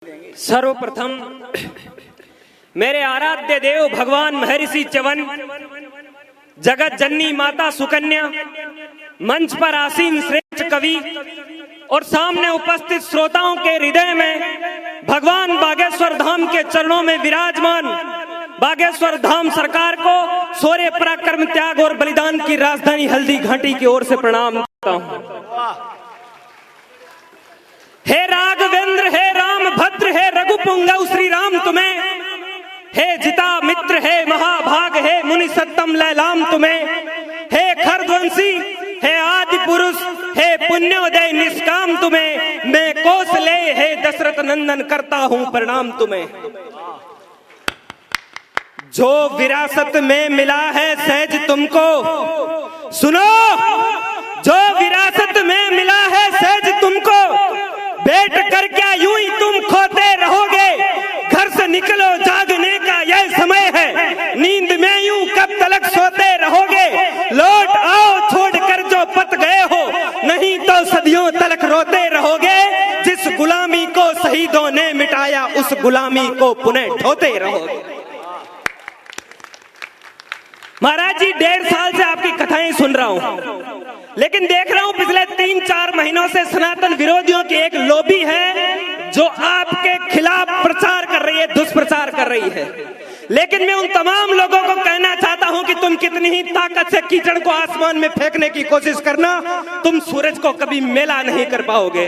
सर्वप्रथम मेरे आराध्य देव भगवान महर्षि च्यवन, जगत जननी माता सुकन्या, मंच पर आसीन श्रेष्ठ कवि और सामने उपस्थित श्रोताओं के हृदय में भगवान बागेश्वर धाम के चरणों में विराजमान बागेश्वर धाम सरकार को शौर्य पराक्रम त्याग और बलिदान की राजधानी हल्दी घाटी की ओर से प्रणाम करता हूं। हे राघवेंद्र, हे राम भद्र, हे रघुपुंगव श्री राम तुम्हें, हे जिता मित्र, हे महाभाग, हे मुनि सत्तम लैलाम तुम्हें, हे खरध्वंसी, हे आदि पुरुष, हे पुण्योदय निष्काम तुम्हें, मैं कौशले, हे दशरथ नंदन करता हूं प्रणाम तुम्हें। जो विरासत में मिला है सहज तुमको, सुनो, जो विरासत में मिला है सहज तुमको, बैठ कर क्या यूं ही तुम खोते रहोगे, घर से निकलो जागने का यह समय है, नींद में यूं कब तलक सोते रहोगे, लौट आओ छोड़कर जो पत गए हो, नहीं तो सदियों तलक रोते रहोगे, जिस गुलामी को शहीदों ने मिटाया उस गुलामी को पुनः ढोते रहोगे। महाराज जी 1.5 साल से आपकी कथाएं सुन रहा हूं, लेकिन देख रहा हूं पिछले 3-4 महीनों से सनातन विरोधियों की एक लॉबी है जो आपके खिलाफ प्रचार कर रही है, दुष्प्रचार कर रही है। लेकिन मैं उन तमाम लोगों को कहना चाहता हूं कि तुम कितनी ही ताकत से कीचड़ को आसमान में फेंकने की कोशिश करना, तुम सूरज को कभी मेला नहीं कर पाओगे।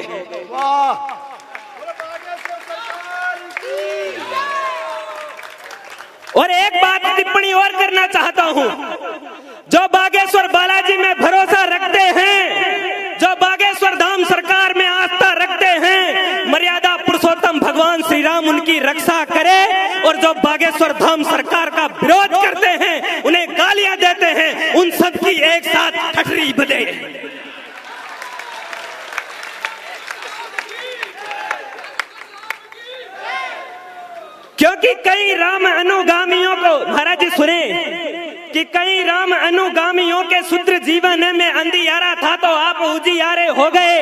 और एक बात टिप्पणी और करना चाहता हूं, जो बागेश्वर बालाजी में भरोसा रखते हैं, जो बागेश्वर धाम सरकार में आस्था रखते हैं, मर्यादा पुरुषोत्तम भगवान श्री राम उनकी रक्षा करे, और जो बागेश्वर धाम सरकार का विरोध करते हैं, उन्हें गालियां देते हैं, उन सबकी एक साथ ठठरी बजे। क्योंकि कई राम अनुगामियों को, महाराज जी सुने, कि कई राम अनुगामियों के शुद्र जीवन में अंधियारा था तो आप उजियारे हो गए।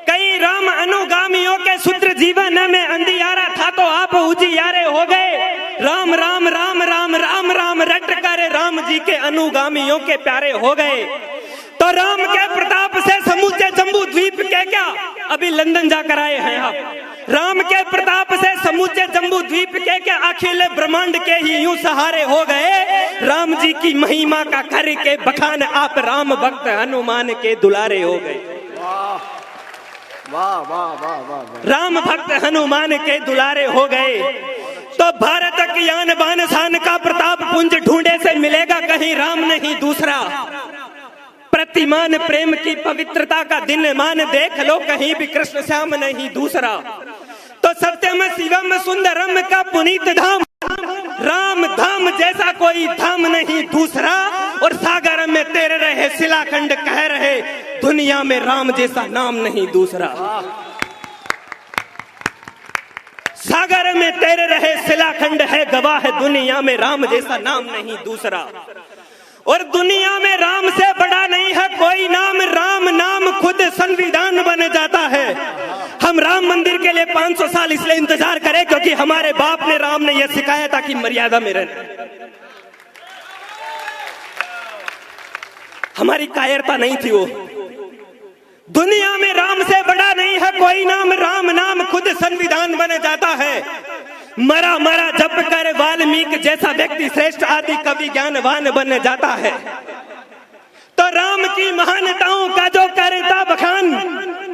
कई राम अनुगामियों के शुद्र जीवन में अंधियारा था तो आप उजियारे हो गए। राम राम राम राम राम राम रट कर राम जी के अनुगामियों के प्यारे हो गए। तो राम के प्रताप से समूचे जम्बू द्वीप के क्या अभी लंदन जाकर आए हैं आप। राम के प्रताप से समूचे जम्बू द्वीप के क्या अखिल ब्रह्मांड के ही यूं सहारे हो गए। राम जी की महिमा का करके बखान आप राम भक्त हनुमान के दुलारे हो गए। वाह वाह वाह वाह। राम भक्त हनुमान के दुलारे हो गए। तो भारत की आन बान शान का प्रताप पुंज ढूंढे से मिलेगा कहीं राम नहीं दूसरा। प्रतिमान प्रेम की पवित्रता का दिन मान देख लो कहीं भी कृष्ण श्याम नहीं दूसरा। तो सत्यम शिवम सुंदरम का पुनीत धाम, राम धाम जैसा कोई धाम नहीं दूसरा। और सागर में तैर रहे शिलाखंड कह रहे दुनिया में राम जैसा नाम नहीं दूसरा। सागर में तैर रहे शिलाखंड है गवाह है दुनिया में राम जैसा नाम नहीं दूसरा। और दुनिया में राम से बड़ा नहीं है कोई नाम, राम नाम खुद संविधान बन जाता है। हम राम मंदिर के लिए 500 साल इसलिए इंतजार करें क्योंकि हमारे बाप ने राम ने यह सिखाया था कि मर्यादा में रहना। हमारी कायरता नहीं थी वो। दुनिया में राम से बड़ा नहीं है कोई नाम, राम नाम खुद संविधान बन जाता है। मरा मरा जप कर वाल्मीकि जैसा व्यक्ति श्रेष्ठ आदि कवि ज्ञानवान बन जाता है। तो राम की महानताओं का जो करता बखान,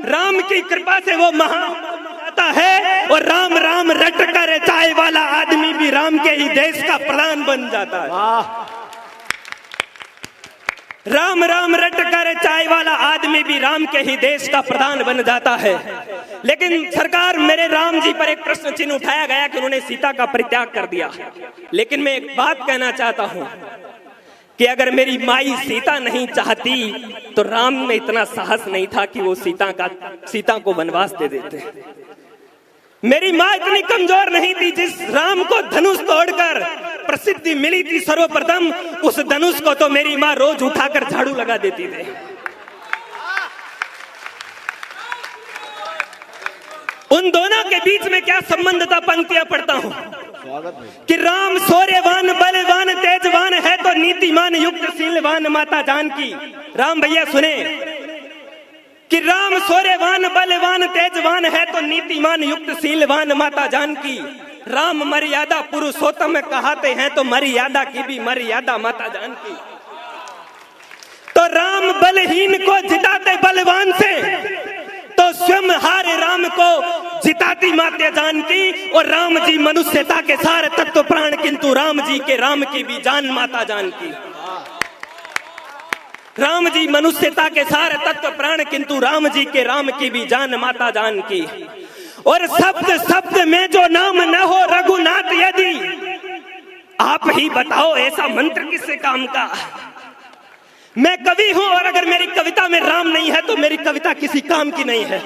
राम की कृपा से वो महान आता है। और राम राम रट कर चाय वाला आदमी भी राम के ही देश का प्रधान बन जाता है। राम राम रट कर चाय वाला आदमी भी राम के ही देश का प्रधान बन जाता है। लेकिन सरकार मेरे राम जी पर एक प्रश्न चिन्ह उठाया गया कि उन्होंने सीता का परित्याग कर दिया। लेकिन मैं एक बात कहना चाहता हूं कि अगर मेरी माई सीता नहीं चाहती तो राम में इतना साहस नहीं था कि वो सीता को वनवास दे देते। मेरी माँ इतनी कमजोर नहीं थी। जिस राम को धनुष तोड़कर प्रसिद्धि मिली थी सर्वप्रथम, उस धनुष को तो मेरी माँ रोज उठाकर झाड़ू लगा देती थी। उन दोनों के बीच में क्या संबंध था, पंक्तियां पढ़ता हूं कि राम शौर्यवान बलवान तेजवान है तो नीतिमान युक्त शीलवान माता जानकी। राम भैया सुने कि राम शौर्यवान बलवान तेजवान है तो नीतिमान युक्त शीलवान माता जानकी। राम मर्यादा पुरुषोत्तम कहाते हैं तो मर्यादा की भी मर्यादा माता जानकी। तो राम बलहीन को जिताते बलवान से तो स्वयं हार राम को जिताती माता जानकी। और राम जी मनुष्यता के सारे तत्व प्राण किंतु राम जी के राम की भी जान माता जानकी। राम जी मनुष्यता के सारे तत्व प्राण किंतु राम जी के राम की भी जान माता जानकी। और शब्द शब्द में जो नाम न हो रघुनाथ यदि आप ही बताओ ऐसा मंत्र किससे काम का। मैं कवि हूं और अगर मेरी कविता में राम नहीं है तो मेरी कविता किसी काम की नहीं है।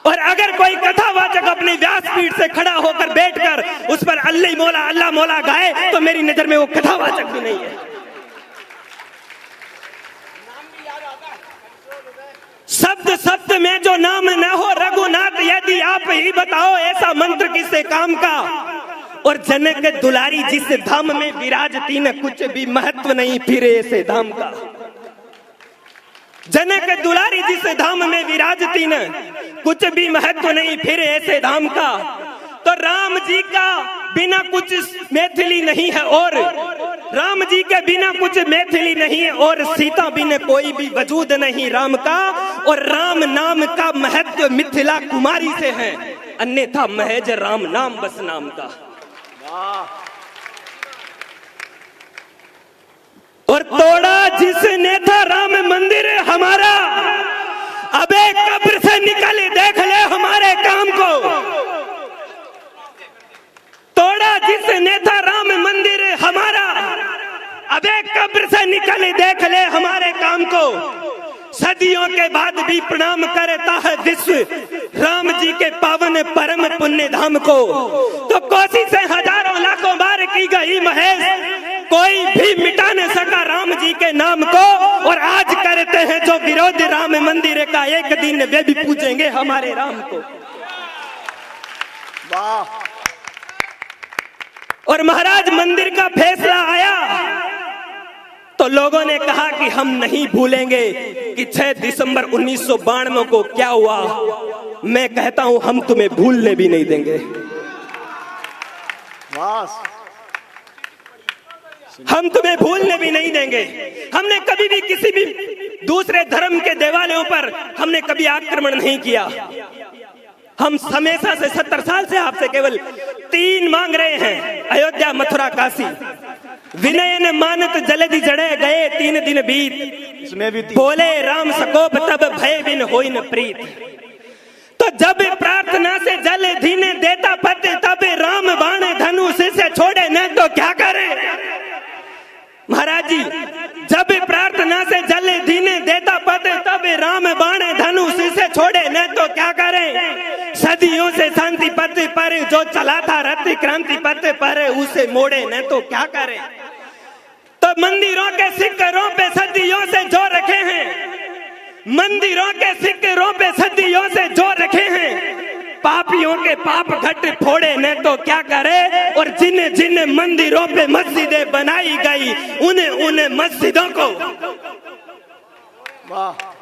और अगर कोई कथावाचक अपनी व्यासपीठ से खड़ा होकर बैठकर उस पर अल्लाह मौला गाए तो मेरी नजर में वो कथावाचक भी नहीं है। शब्द शब्द में जो नाम न हो रघुनाथ यदि आप ही बताओ ऐसा मंत्र किससे काम का। और जनक दुलारी जिस धाम में विराजती न कुछ भी महत्व नहीं फिर ऐसे धाम का। जनक दुलारी जिस धाम में विराजती न कुछ भी महत्व नहीं फिर ऐसे धाम का। तो राम जी का बिना कुछ मैथिली नहीं है और राम जी के बिना कुछ मैथिली नहीं है और सीता बिना कोई भी वजूद नहीं राम का। और राम नाम का महत्व मिथिला कुमारी से है अन्यथा महज राम नाम बस नाम का। और तोड़ा जिसने था राम मंदिर हमारा अबे कब्र से निकल देख ले हमारे काम को। तोड़ा जिसने था राम मंदिर हमारा अबे कब्र से निकल देख ले हमारे काम को। सदियों के बाद भी प्रणाम करता है विश्व राम जी के पावन परम पुण्य धाम को। तो कोशिश से हजारों लाखों बार की गई महेश कोई भी मिटा न सका राम जी के नाम को। और आज करते हैं जो विरोध राम मंदिर का एक दिन वे भी पूजेंगे हमारे राम को। वाह। और महाराज मंदिर का फैसला आया तो लोगों ने कहा कि हम नहीं भूलेंगे कि 6 दिसंबर 1992 को क्या हुआ। मैं कहता हूं हम तुम्हें भूलने भी नहीं देंगे। हम तुम्हें भूलने भी नहीं देंगे। हमने कभी भी किसी भी दूसरे धर्म के देवालयों पर हमने कभी आक्रमण नहीं किया। हम हमेशा से 70 साल से आपसे केवल 3 मांग रहे हैं अयोध्या मथुरा काशी। विनय न मानत जलधि जड़े गए 3 दिन बीत बोले राम सकोप तब भय बिन होई न प्रीत। तो जब प्रार्थना से जल धीने देता पत तब राम बाण धनुष से छोड़े न तो क्या करे। महाराज जी जब प्रार्थना से जल धीने देता पत तब राम बाण धनुष से छोड़े न तो क्या करें। सदियों से शांति पथ पर जो चला था रथ क्रांति पथ पर उसे मोड़े न तो क्या करें। तो मंदिरों के सिक्करों पे सदियों से जो रखे हैं मंदिरों के सिक्करों पे सदियों से जो रखे हैं पापियों के पाप घट फोड़े न तो क्या करे। और जिन जिन मंदिरों पे मस्जिदें बनाई गई उन मस्जिदों को वाह।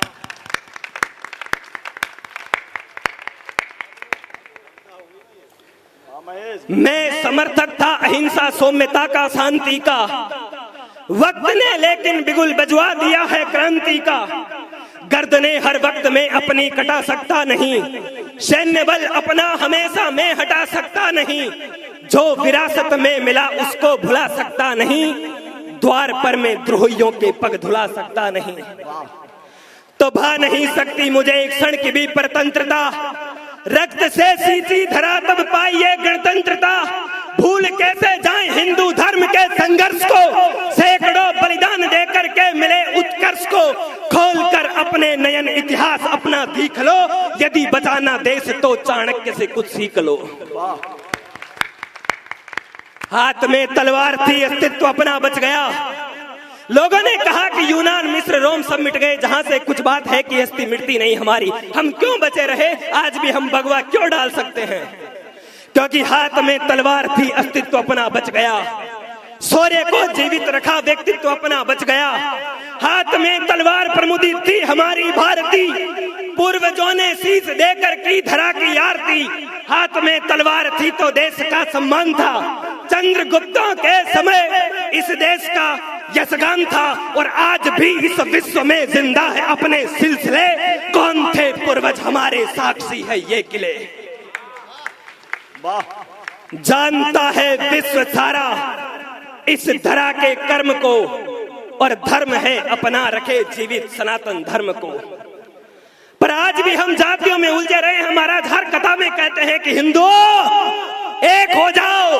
मैं समर्थक था अहिंसा सौम्यता का शांति का। वक्त ने लेकिन बिगुल बजवा दिया है क्रांति का। गर्दने हर वक्त में अपनी कटा सकता नहीं। सैन्य बल अपना हमेशा में हटा सकता नहीं। जो विरासत में मिला उसको भुला सकता नहीं। द्वार पर में द्रोहियों के पग धुला सकता नहीं। तो भा नहीं सकती मुझे एक क्षण की भी परतंत्रता। रक्त से सींची धरा तब पाई ये गणतंत्रता। भूल कैसे जाए हिंदू धर्म के संघर्ष को। सैकड़ों बलिदान देकर के मिले उत्कर्ष को। खोलकर अपने नयन इतिहास अपना देख लो। यदि बचाना देश तो चाणक्य से कुछ सीख लो। हाथ में तलवार थी अस्तित्व अपना बच गया। लोगों ने कहा कि यूनान, मिस्र, रोम सब मिट गए, जहां से कुछ बात है कि हस्ती मिटती नहीं हमारी। हम क्यों बचे रहे, आज भी हम भगवा क्यों डाल सकते हैं? क्योंकि हाथ में तलवार थी, अस्तित्व अपना बच गया। शौर्य को जीवित रखा, व्यक्तित्व अपना बच गया। हाथ में तलवार प्रमुदित थी हमारी भारती, पूर्वजों ने शीश देकर की धरा की आरती। हाथ में तलवार थी तो देश का सम्मान था, चंद्रगुप्तों के समय इस देश का यशगान था, और आज भी इस विश्व में जिंदा है अपने सिलसिले। कौन थे पूर्वज हमारे, साक्षी है ये किले। जानता है विश्व सारा इस धरा के कर्म को, और धर्म है अपना रखे जीवित सनातन धर्म को। पर आज भी हम जातियों में उलझे रहे। हमारा हर कथा में कहते हैं कि हिंदुओं एक हो जाओ,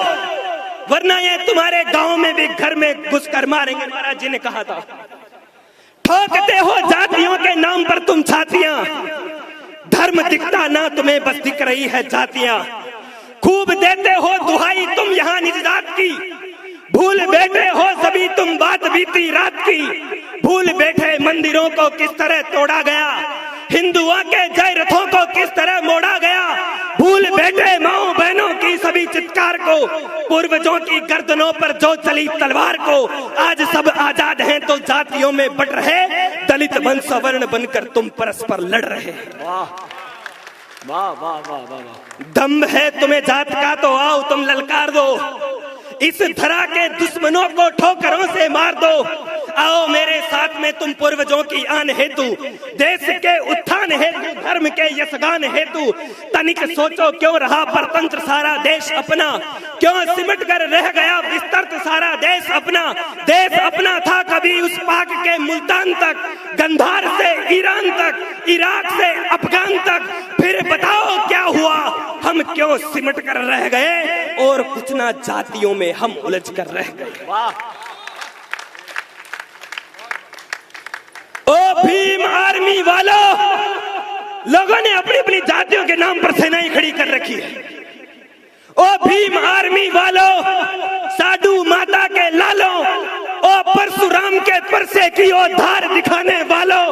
वरना ये तुम्हारे गांव में भी घर में घुसकर मारेंगे। महाराज जी ने कहा था, ठोकते हो जातियों के नाम पर तुम छातियां, धर्म दिखता ना तुम्हें, बस दिख रही है जातियां। खूब देते हो दुहाई तुम यहाँ निज जात की, भूल बैठे हो सभी तुम बात बीती रात की। भूल बैठे मंदिरों को किस तरह तोड़ा गया, हिंदुओं के जय रथों को किस तरह मोड़ा गया। भूल बैठे माओ बहनों की सभी चित्कार को, पूर्वजों की गर्दनों पर जो चली तलवार को। आज सब आजाद हैं तो जातियों में बट रहे, दलित वंश सवर्ण बनकर तुम परस्पर लड़ रहे। वाह वाह वाह वाह वाह। दम है तुम्हें जात का तो आओ तुम ललकार दो, इस धरा के दुश्मनों को ठोकरों से मार दो। आओ मेरे साथ में तुम पूर्वजों की आन हेतु, देश के उत्थान हेतु, धर्म के यशगान हेतु। तनिक सोचो क्यों रहा परतंत्र सारा देश अपना, क्यों सिमट कर रह गया विस्तृत सारा देश अपना। देश अपना था कभी उस पाक के मुल्तान तक, गंधार से ईरान तक, इराक से अफगान तक। फिर बताओ क्या हुआ, हम क्यों सिमट कर रह गए, और कुछ ना जातियों में हम उलझ कर रह गए। वाह। ओ भीम आर्मी वालों, लोगों ने अपनी अपनी जातियों के नाम पर सेनाएं खड़ी कर रखी है। ओ भीम आर्मी वालों, साधु माता के लालों, ओ परशुराम के परसे की ओ धार दिखाने वालों,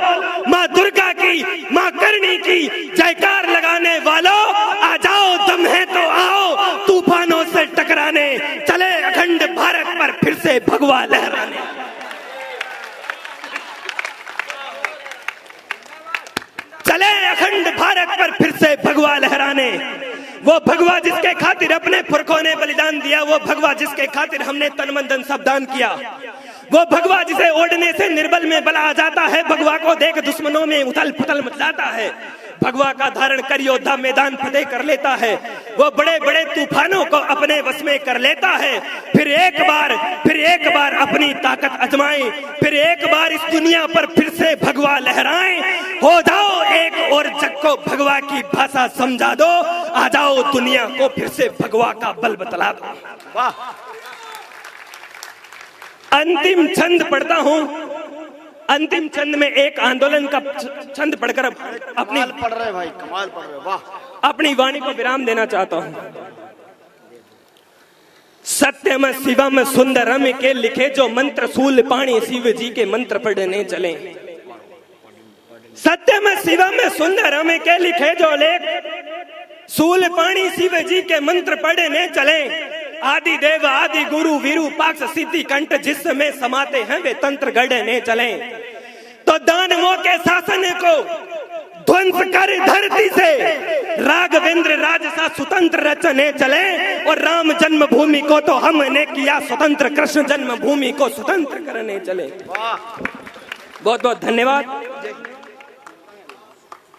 माँ दुर्गा की, माँ करणी की जयकार लगाने वालों, आ जाओ दम है तो आओ तूफानों से टकराने, चले अखंड भारत पर फिर से भगवा लहराने। चले अखंड भारत पर फिर से भगवा लहराने। वो भगवा जिसके खातिर अपने पुरखों ने बलिदान दिया, वो भगवा जिसके खातिर हमने तन मन धन सब दान किया, वो भगवा जिसे ओढ़ने से निर्बल में बला आ जाता है, भगवा को देख दुश्मनों में उथल पुथल मच जाता है, भगवा का धारण कर योद्धा मैदान फतेह कर लेता है, वो बड़े बड़े तूफानों को अपने वश में कर लेता है। फिर एक बार अपनी ताकत आजमाएं, फिर एक बार इस दुनिया पर फिर से भगवा लहराएं। हो जाओ एक और जग को भगवा की भाषा समझा दो, आ जाओ दुनिया को फिर से भगवा का बल बतला दो। वाह। अंतिम छंद पढ़ता हूं, अंतिम छंद में एक आंदोलन का छंद पढ़कर अपनी पढ़ रहे भाई, कमाल पढ़ रहे, वाह। अपनी वाणी को विराम देना चाहता हूं। सत्यम शिवम सुंदरम के लिखे जो मंत्र, सूल पाणी शिव जी के मंत्र पढ़ने चले। सत्यम शिवम सुंदरम के लिखे जो लेख, सूल पाणी शिव जी के मंत्र पढ़ने चले। आदि देव आदि गुरु विरूपाक्ष सिद्धि कंठ जिसमें समाते हैं वे तंत्र गढ़ने चले। तो दानवों के शासन को ध्वंस कर धरती से राघवेंद्र राजसा स्वतंत्र रचने चले, और राम जन्मभूमि को तो हमने किया स्वतंत्र, कृष्ण जन्मभूमि को स्वतंत्र करने चले। बहुत बहुत धन्यवाद।